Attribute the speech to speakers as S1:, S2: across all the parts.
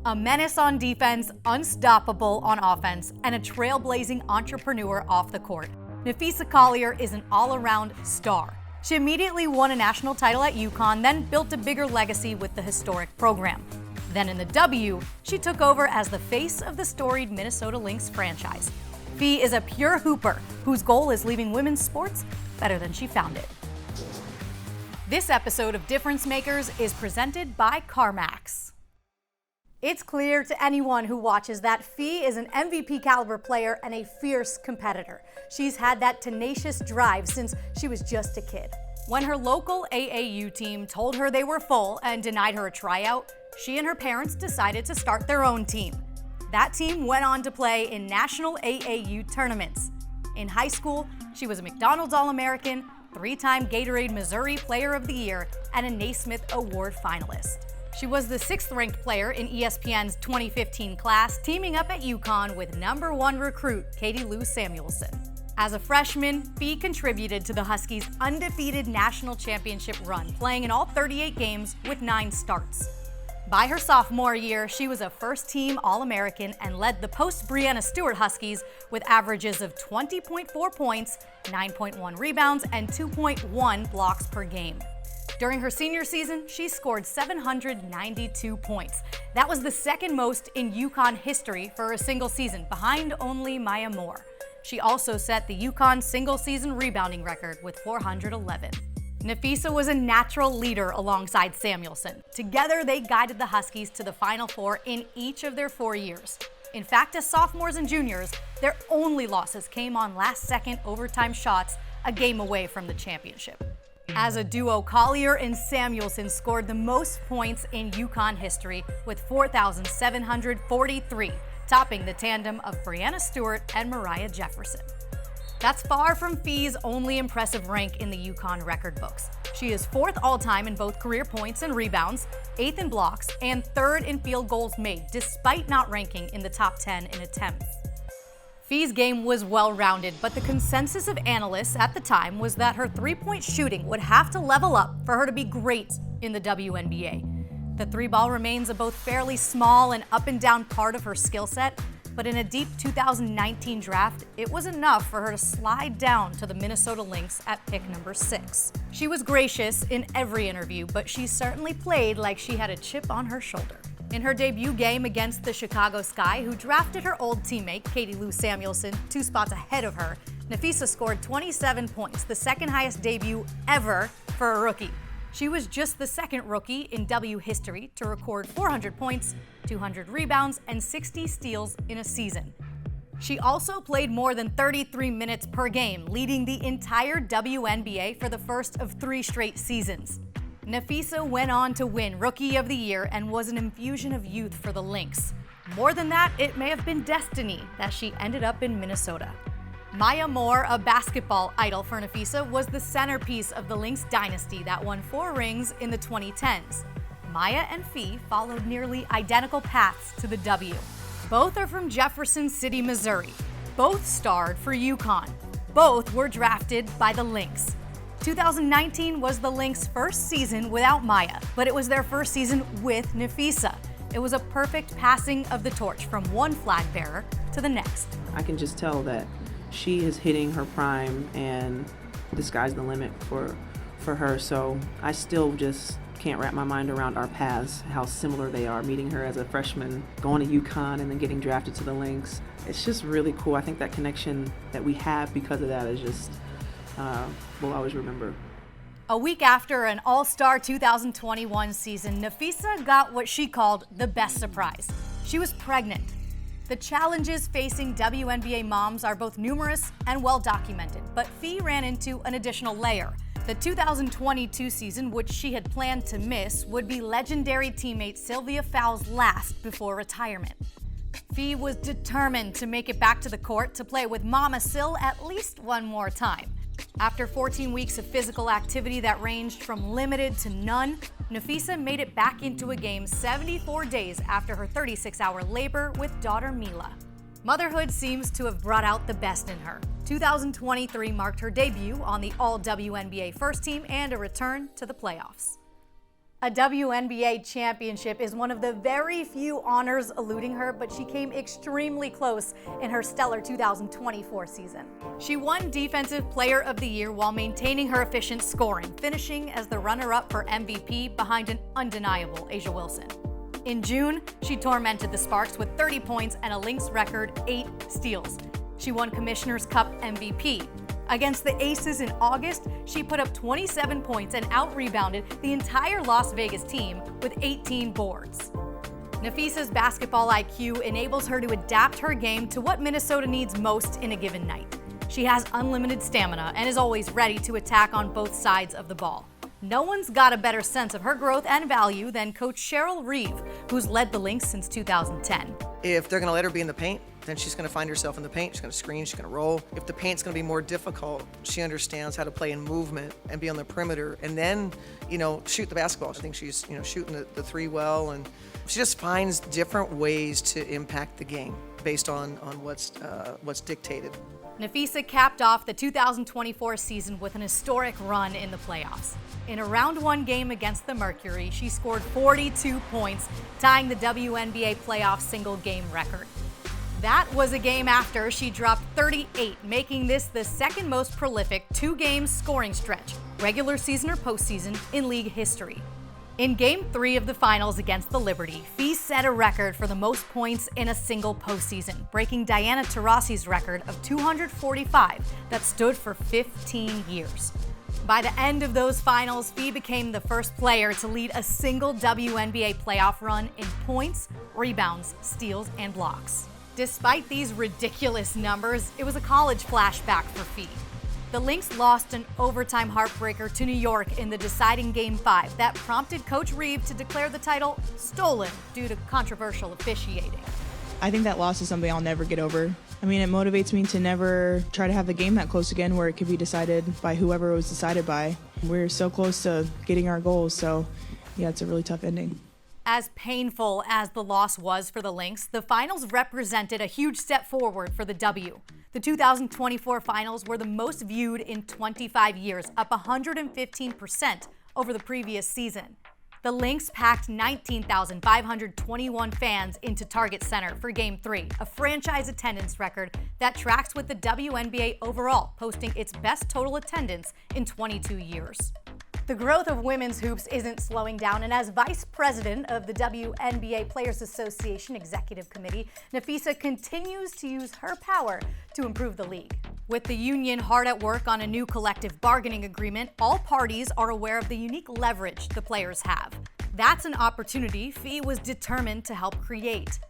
S1: A menace on defense, unstoppable on offense, and a trailblazing entrepreneur off the court, Napheesa Collier is an all-around star. She immediately won a national title at UConn, then built a bigger legacy with the historic program. Then in the W, she took over as the face of the storied Minnesota Lynx franchise. Fee is a pure hooper whose goal is leaving women's sports better than she found it. This episode of Difference Makers is presented by CarMax. It's clear to anyone who watches that Fee is an MVP caliber player and a fierce competitor. She's had that tenacious drive since she was just a kid. When her local AAU team told her they were full and denied her a tryout, she and her parents decided to start their own team. That team went on to play in national AAU tournaments. In high school, she was a McDonald's All-American, 3-time Gatorade Missouri Player of the Year, and a Naismith Award finalist. She was the 6th-ranked player in ESPN's 2015 class, teaming up at UConn with #1 recruit Katie Lou Samuelson. As a freshman, Fee contributed to the Huskies' undefeated national championship run, playing in all 38 games with 9 starts. By her sophomore year, she was a first-team All-American and led the post-Breanna Stewart Huskies with averages of 20.4 points, 9.1 rebounds, and 2.1 blocks per game. During her senior season, she scored 792 points. That was the second most in UConn history for a single season, behind only Maya Moore. She also set the UConn single-season rebounding record with 411. Napheesa was a natural leader alongside Samuelson. Together, they guided the Huskies to the Final Four in each of their 4 years. In fact, as sophomores and juniors, their only losses came on last-second overtime shots, a game away from the championship. As a duo, Collier and Samuelson scored the most points in UConn history with 4,743, topping the tandem of Breanna Stewart and Mariah Jefferson. That's far from Fee's only impressive rank in the UConn record books. She is 4th all-time in both career points and rebounds, 8th in blocks, and 3rd in field goals made, despite not ranking in the top 10 in attempts. Fee's game was well-rounded, but the consensus of analysts at the time was that her three-point shooting would have to level up for her to be great in the WNBA. The three-ball remains a both fairly small and up-and-down part of her skill set, but in a deep 2019 draft, it was enough for her to slide down to the Minnesota Lynx at pick number 6. She was gracious in every interview, but she certainly played like she had a chip on her shoulder. In her debut game against the Chicago Sky, who drafted her old teammate Katie Lou Samuelson 2 spots ahead of her, Napheesa scored 27 points, the second highest debut ever for a rookie. She was just the second rookie in W history to record 400 points, 200 rebounds, and 60 steals in a season. She also played more than 33 minutes per game, leading the entire WNBA for the first of 3 straight seasons. Napheesa went on to win Rookie of the Year and was an infusion of youth for the Lynx. More than that, it may have been destiny that she ended up in Minnesota. Maya Moore, a basketball idol for Napheesa, was the centerpiece of the Lynx dynasty that won 4 rings in the 2010s. Maya and Fee followed nearly identical paths to the W. Both are from Jefferson City, Missouri. Both starred for UConn. Both were drafted by the Lynx. 2019 was the Lynx' first season without Maya, but it was their first season with Napheesa. It was a perfect passing of the torch from one flag bearer to the next.
S2: I can just tell that she is hitting her prime and the sky's the limit for her. So I still just can't wrap my mind around our paths, how similar they are, meeting her as a freshman, going to UConn, and then getting drafted to the Lynx. It's just really cool. I think that connection that we have because of that is just, we'll always remember.
S1: A week after an All-Star 2021 season, Napheesa got what she called the best surprise. She was pregnant. The challenges facing WNBA moms are both numerous and well documented, but Fee ran into an additional layer. The 2022 season, which she had planned to miss, would be legendary teammate Sylvia Fowles' last before retirement. Fee was determined to make it back to the court to play with Mama Sil at least one more time. After 14 weeks of physical activity that ranged from limited to none, Napheesa made it back into a game 74 days after her 36-hour labor with daughter Mila. Motherhood seems to have brought out the best in her. 2023 marked her debut on the All-WNBA first team and a return to the playoffs. A WNBA championship is one of the very few honors eluding her, but she came extremely close in her stellar 2024 season. She won Defensive Player of the Year while maintaining her efficient scoring, finishing as the runner-up for MVP behind an undeniable A'ja Wilson. In June, she tormented the Sparks with 30 points and a Lynx record 8 steals. She won Commissioner's Cup MVP. Against the Aces in August, she put up 27 points and out-rebounded the entire Las Vegas team with 18 boards. Napheesa's basketball IQ enables her to adapt her game to what Minnesota needs most in a given night. She has unlimited stamina and is always ready to attack on both sides of the ball. No one's got a better sense of her growth and value than Coach Cheryl Reeve, who's led the Lynx since 2010.
S3: If they're going to let her be in the paint, then she's going to find herself in the paint. She's going to screen, she's going to roll. If the paint's going to be more difficult, she understands how to play in movement and be on the perimeter and then, shoot the basketball. I think she's, shooting the three well, and she just finds different ways to impact the game based on what's dictated.
S1: Napheesa capped off the 2024 season with an historic run in the playoffs. In a round 1 game against the Mercury, she scored 42 points, tying the WNBA playoff single game record. That was a game after she dropped 38, making this the second most prolific 2-game scoring stretch, regular season or postseason, in league history. In Game 3 of the finals against the Liberty, Fee set a record for the most points in a single postseason, breaking Diana Taurasi's record of 245 that stood for 15 years. By the end of those finals, Fee became the first player to lead a single WNBA playoff run in points, rebounds, steals, and blocks. Despite these ridiculous numbers, it was a college flashback for Fee. The Lynx lost an overtime heartbreaker to New York in the deciding Game 5 that prompted Coach Reeve to declare the title stolen due to controversial officiating.
S4: I think that loss is something I'll never get over. It motivates me to never try to have the game that close again where it could be decided by whoever it was decided by. We're so close to getting our goals, so yeah, it's a really tough ending.
S1: As painful as the loss was for the Lynx, the finals represented a huge step forward for the W. The 2024 finals were the most viewed in 25 years, up 115% over the previous season. The Lynx packed 19,521 fans into Target Center for Game 3, a franchise attendance record that tracks with the WNBA overall, posting its best total attendance in 22 years. The growth of women's hoops isn't slowing down, and as vice president of the WNBA Players Association Executive Committee, Napheesa continues to use her power to improve the league. With the union hard at work on a new collective bargaining agreement, all parties are aware of the unique leverage the players have. That's an opportunity Fee was determined to help create.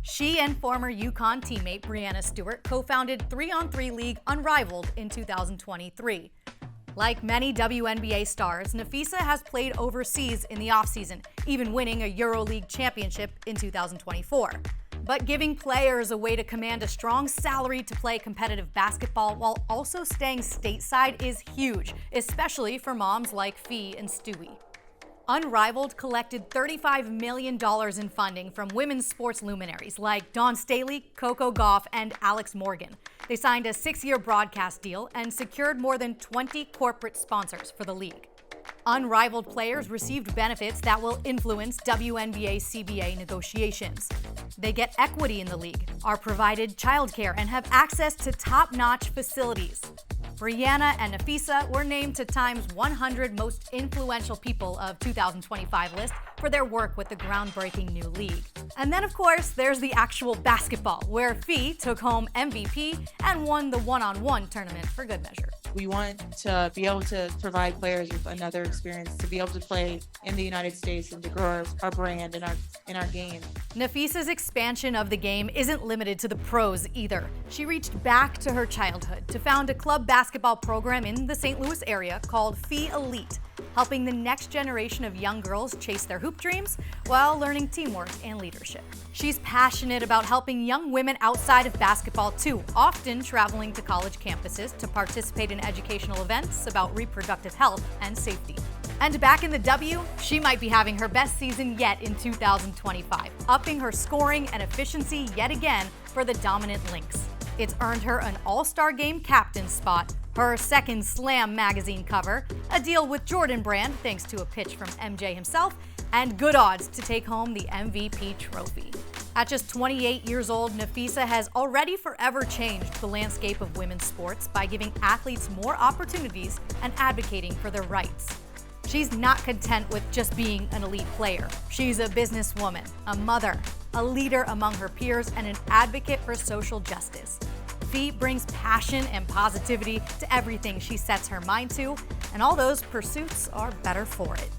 S1: She and former UConn teammate Brianna Stewart co-founded 3-on-3 league Unrivaled in 2023. Like many WNBA stars, Napheesa has played overseas in the offseason, even winning a EuroLeague championship in 2024. But giving players a way to command a strong salary to play competitive basketball while also staying stateside is huge, especially for moms like Fee and Stewie. Unrivaled collected $35 million in funding from women's sports luminaries like Dawn Staley, Coco Gauff, and Alex Morgan. They signed a 6-year broadcast deal and secured more than 20 corporate sponsors for the league. Unrivaled players received benefits that will influence WNBA CBA negotiations. They get equity in the league, are provided childcare, and have access to top-notch facilities. Brianna and Napheesa were named to Time's 100 Most Influential People of 2025 list for their work with the groundbreaking new league. And then, of course, there's the actual basketball, where Fee took home MVP and won the one-on-one tournament for good measure.
S4: We want to be able to provide players with another experience, to be able to play in the United States and to grow our brand and our game.
S1: Napheesa's expansion of the game isn't limited to the pros either. She reached back to her childhood to found a club basketball program in the St. Louis area called Fee Elite, helping the next generation of young girls chase their hoop dreams while learning teamwork and leadership. She's passionate about helping young women outside of basketball too, often traveling to college campuses to participate in educational events about reproductive health and safety. And back in the W, she might be having her best season yet in 2025, upping her scoring and efficiency yet again for the dominant Lynx. It's earned her an All-Star Game captain spot, Her second Slam magazine cover, a deal with Jordan Brand thanks to a pitch from MJ himself, and good odds to take home the MVP trophy. At just 28 years old, Napheesa has already forever changed the landscape of women's sports by giving athletes more opportunities and advocating for their rights. She's not content with just being an elite player. She's a businesswoman, a mother, a leader among her peers, and an advocate for social justice. Fee brings passion and positivity to everything she sets her mind to, and all those pursuits are better for it.